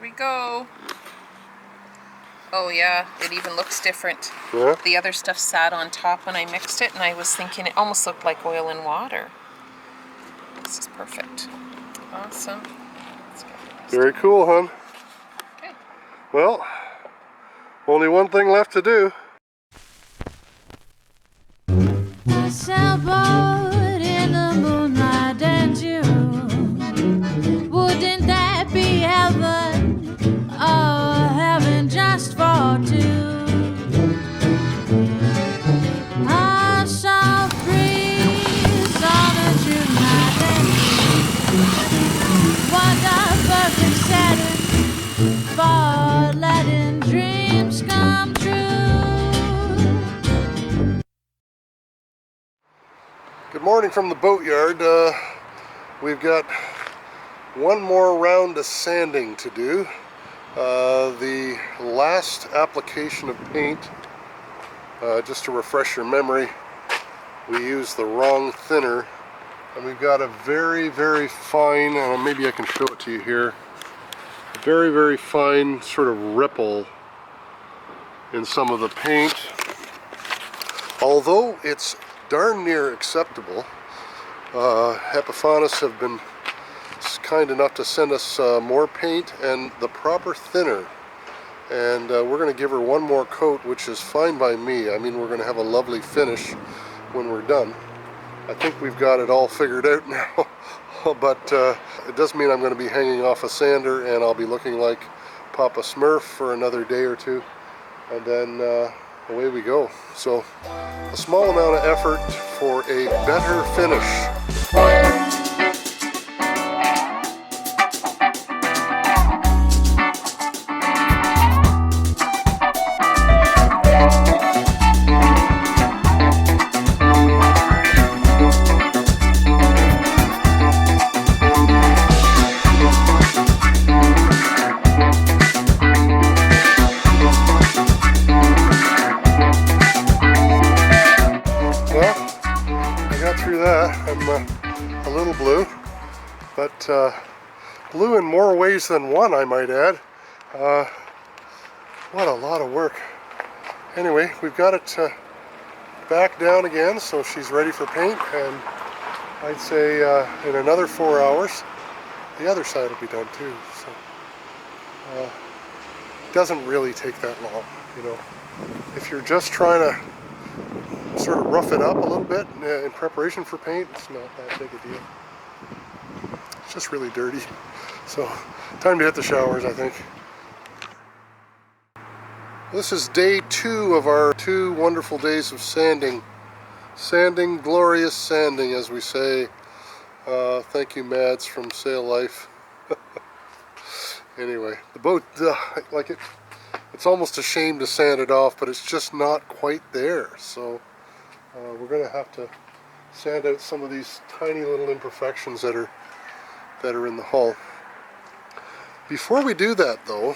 we go. Oh yeah, it even looks different. Yeah? The other stuff sat on top when I mixed it, and I was thinking it almost looked like oil and water. This is perfect. Awesome. Very cool, hon. Okay. Well, only one thing left to do. A sailboat in the moonlight and June. Wouldn't that be heaven? Oh, heaven just for two. A soft breeze on a June night and what a perfect setting for letting dreams come true. Good morning from the boatyard. We've got one more round of sanding to do. The last application of paint, just to refresh your memory, we used the wrong thinner, and we've got a very, very fine, maybe I can show it to you here, a very, very fine sort of ripple in some of the paint. Although it's darn near acceptable, Epiphanis have been kind enough to send us more paint and the proper thinner, and we're going to give her one more coat, which is fine by me. I mean, we're going to have a lovely finish when we're done. I think we've got it all figured out now, but it does mean I'm going to be hanging off a sander, and I'll be looking like Papa Smurf for another day or two, and then away we go. So a small amount of effort for a better finish. I'm a little blue, but blue in more ways than one, I might add. What a lot of work. Anyway, we've got it back down again, so she's ready for paint, and I'd say in another 4 hours the other side will be done too. So it doesn't really take that long, you know. If you're just trying to sort of rough it up a little bit in preparation for paint, it's not that big a deal. It's just really dirty. So, time to hit the showers, I think. This is day 2 of our 2 wonderful days of sanding. Sanding, glorious sanding, as we say. Thank you, Mads from Sail Life. Anyway, the boat, like it's almost a shame to sand it off, but it's just not quite there. So we're going to have to sand out some of these tiny little imperfections that are in the hull. Before we do that, though,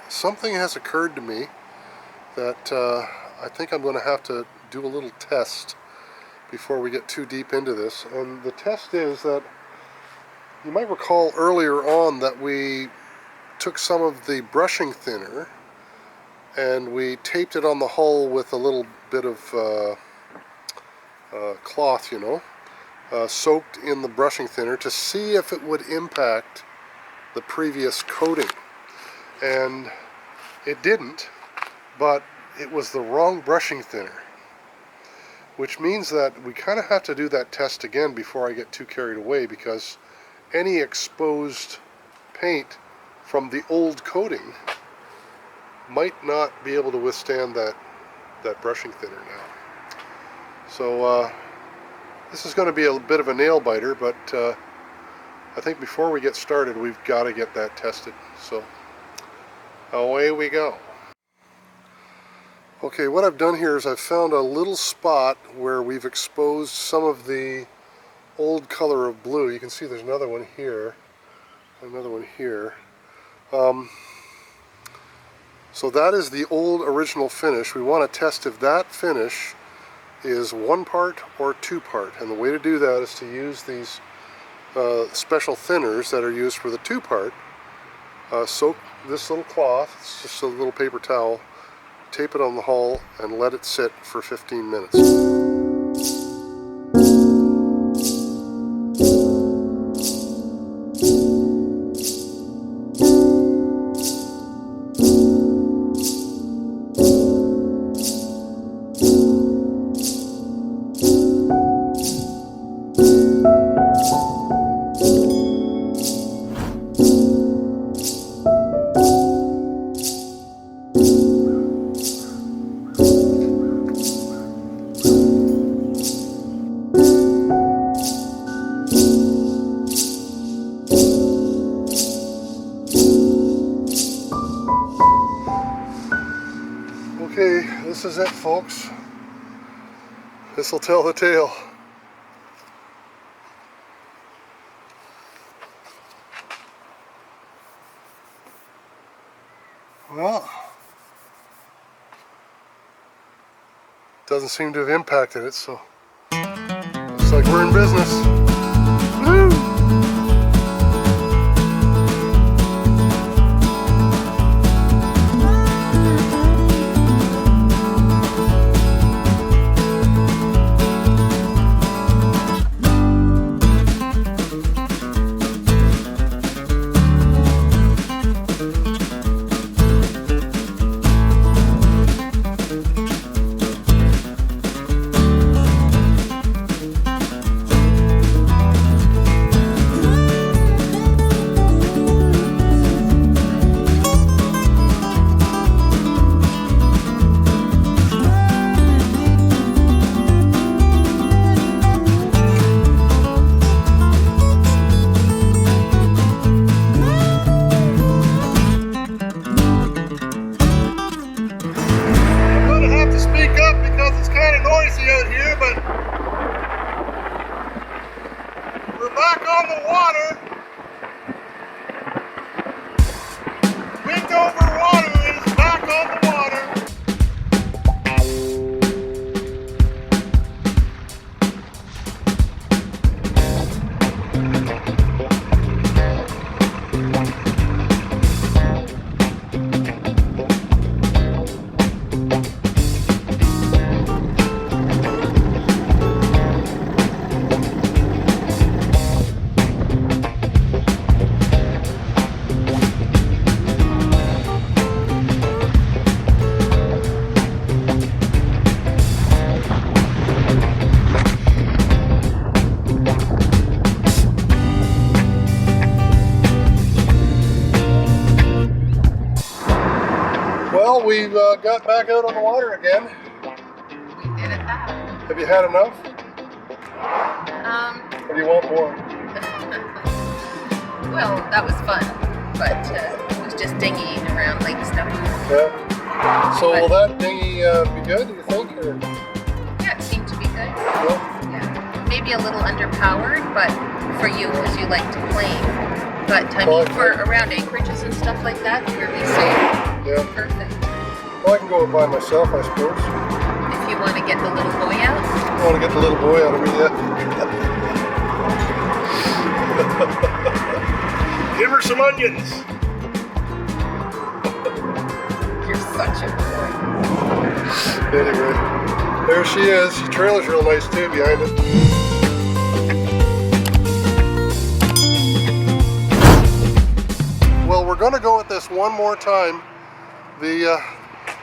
something has occurred to me that I think I'm going to have to do a little test before we get too deep into this. And the test is that you might recall earlier on that we took some of the brushing thinner and we taped it on the hull with a little bit of cloth, you know, soaked in the brushing thinner to see if it would impact the previous coating. And it didn't, but it was the wrong brushing thinner, which means that we kind of have to do that test again before I get too carried away, because any exposed paint from the old coating might not be able to withstand that brushing thinner now. So this is going to be a bit of a nail biter, but I think before we get started we've got to get that tested. So away we go. Okay, what I've done here is I've found a little spot where we've exposed some of the old color of blue. You can see there's another one here, another one here. So that is the old original finish. We want to test if that finish is 1 part or 2 part, and the way to do that is to use these special thinners that are used for the 2 part, Soak this little cloth, it's just a little paper towel, tape it on the hull and let it sit for 15 minutes. Okay, this is it, folks. This will tell the tale. Well, doesn't seem to have impacted it, so looks like we're in business. Woo! On the water. Windover water is back on the water. Well, we've got back out on the water again. We did it that. Have you had enough? Or do you want more? Well, that was fun, but it was just dinghying around lake stuff. Yeah. So will that dinghy be good, do you think? Or? Yeah, it seemed to be good. Yeah. Yeah. Maybe a little underpowered, but for you, because you like to plane. But I Well, mean, for around anchorages and stuff like that, fairly safe. Yeah. Perfect. Well, I can go by myself, I suppose. If you want to get the little boy out. I want to get the little boy out of me yet. Give her some onions. You're such a boy. Anyway, there she is. The trailer's real nice too behind it. Well, we're going to go at this one more time. The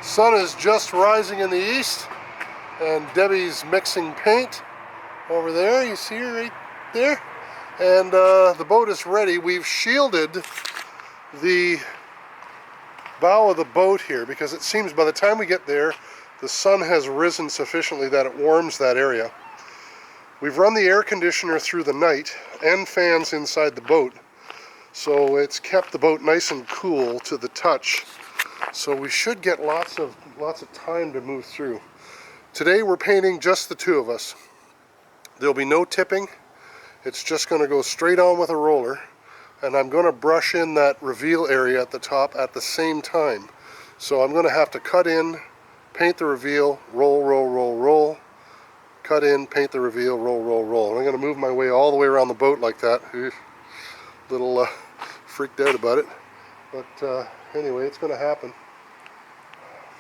sun is just rising in the east, and Debbie's mixing paint over there. You see her right there? And the boat is ready. We've shielded the bow of the boat here because it seems by the time we get there, the sun has risen sufficiently that it warms that area. We've run the air conditioner through the night and fans inside the boat. So it's kept the boat nice and cool to the touch. So we should get lots of time to move through. Today we're painting just the two of us. There'll be no tipping. It's just going to go straight on with a roller. And I'm going to brush in that reveal area at the top at the same time. So I'm going to have to cut in, paint the reveal, roll, roll, roll, roll. Cut in, paint the reveal, roll, roll, roll. And I'm going to move my way all the way around the boat like that. Little freaked out about it. But anyway, it's going to happen.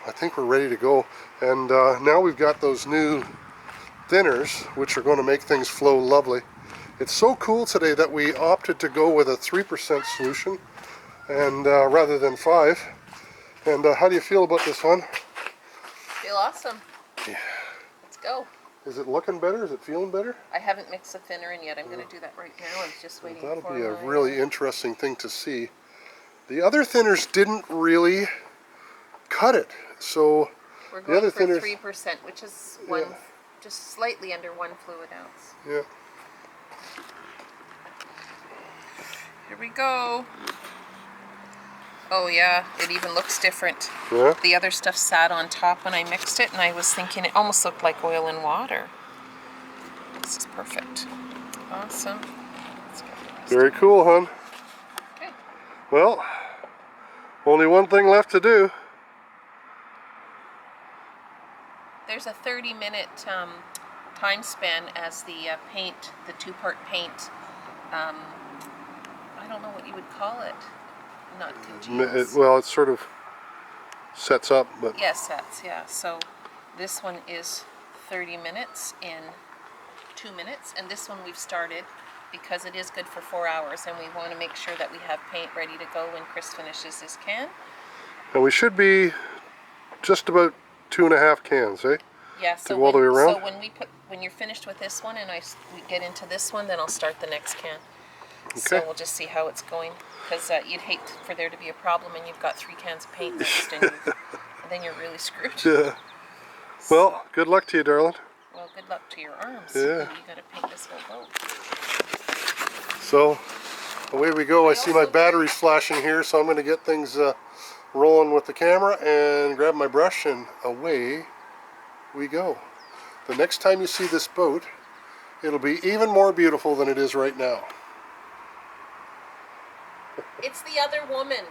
I think we're ready to go. And now we've got those new thinners, which are going to make things flow lovely. It's so cool today that we opted to go with a 3% solution and rather than 5. And how do you feel about this one? Feel awesome. Yeah. Let's go. Is it looking better? Is it feeling better? I haven't mixed the thinner in yet. I'm going to do that right now. I'm just waiting for That'll be a my- really interesting thing to see. The other thinners didn't really cut it. So We're the going other for thinners, 3%, which is just slightly under 1 fluid ounce. yeah. Here we go. Oh yeah, it even looks different. Yeah. The other stuff sat on top when I mixed it, and I was thinking it almost looked like oil and water. This is perfect. Awesome. Let's get the rest. Very cool, hon. Okay. Well, only one thing left to do. There's a 30-minute time span as the paint, the 2-part paint. I don't know what you would call it. Not congeals. Well, it sort of sets up, but Yes, that's, yeah. So this one is 30 minutes in 2 minutes, and this one we've started because it is good for 4 hours, and we want to make sure that we have paint ready to go when Chris finishes his can. and we should be just about 2.5 cans, eh? Yeah, so go all the way around? so when you're finished with this one and we get into this one, then I'll start the next can. So Okay. we'll just see how it's going, because you'd hate for there to be a problem and you've got 3 cans of paint mixed and then you're really screwed. Yeah. Well, good luck to you, darling. Well, good luck to your arms. Yeah. You got to paint this whole boat. So away we go. I see my batteries flashing here, so I'm going to get things rolling with the camera and grab my brush, and away we go. The next time you see this boat, it'll be even more beautiful than it is right now. It's the other woman.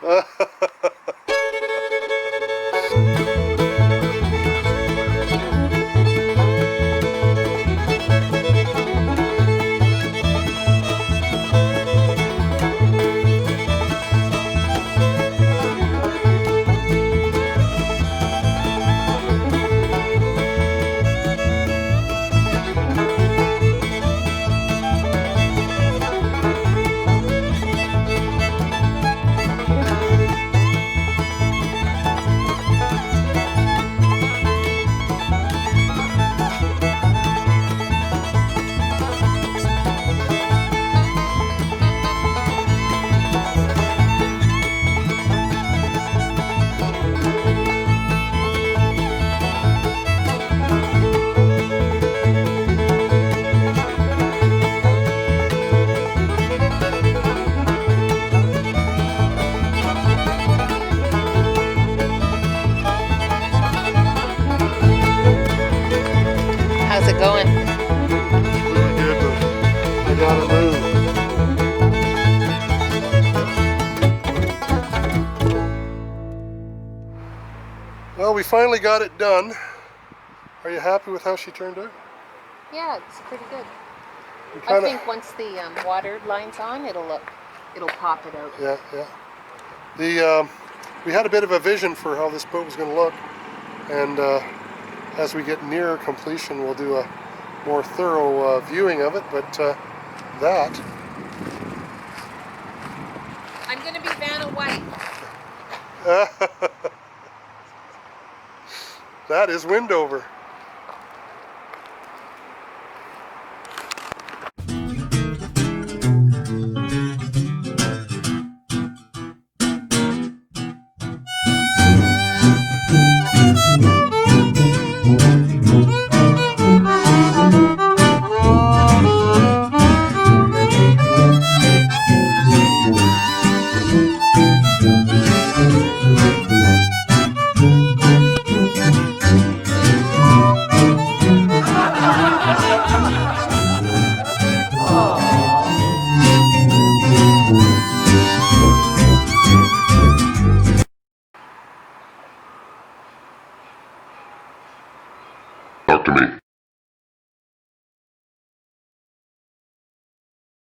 How's it going? Really good, but I gotta move. Well, we finally got it done. Are you happy with how she turned out? Yeah, it's pretty good. We I kinda- think once the water line's on, it'll pop it out. Yeah, yeah. We had a bit of a vision for how this boat was going to look, and as we get nearer completion, we'll do a more thorough viewing of it. But that I'm gonna be Vanna White. that is Windover.